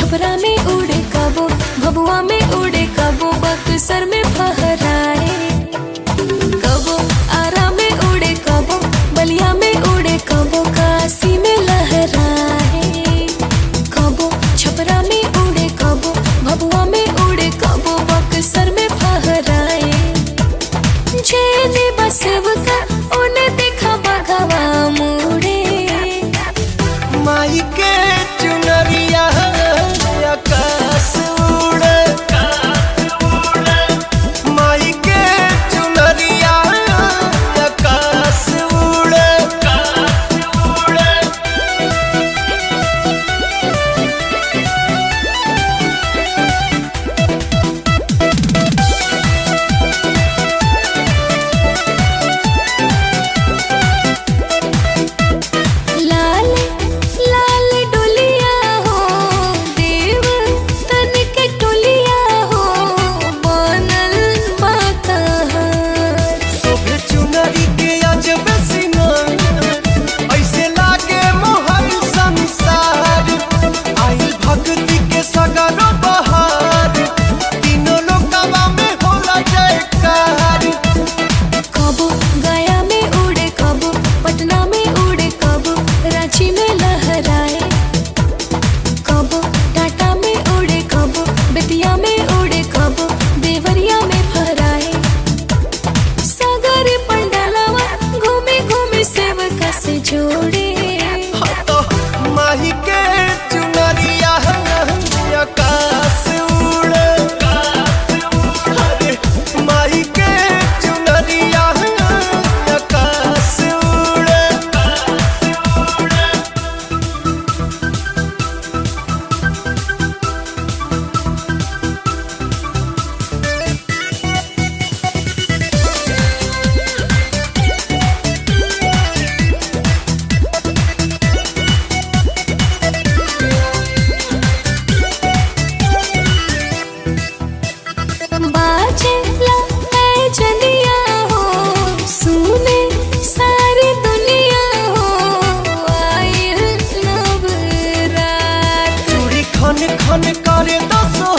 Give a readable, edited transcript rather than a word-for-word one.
छपरा में उड़े कबो, भभुआ में उड़े कबो, बक्सर में फहराए कबो, आरा में उड़े कबो, बलिया में उड़े कबो, काशी में लहराए कबो, छपरा में उड़े कबो, भभुआ में उड़े कबो, बक्सर में फहराए। जेने बसवका ओने देखा बघवा मुड़े, माई के चुनरिया आकाश उड़े, माई के चुनरिया आकाश उड़े। लाल लाल डोलिया हो, देव तन के टोलिया हो, बनल बाताहार। शोभे चुनरी के अजब सिंगार, ऐसे लागे मोहल संसार। आई भक्ति के सगरो बहार, तीनों लोकवा में होला जयकार। कबो गया में उड़े कबो, पटना में उड़े कबो, रांची में लहराए कबो, टाटा में उड़े कबो, बेतिया में उड़े कबो, देवरिया में फहराए। सागर पंडलवा घूमे घूमे सेवका से जोड़े, तो माही के चुनरिया आकाश उड़े, अरे माही के चुनरिया आकाश उड़े। बाजे ला जनिया हो, सुने सारी दुनिया हो, आइल नवरात। चूड़ी खन खन करे दसो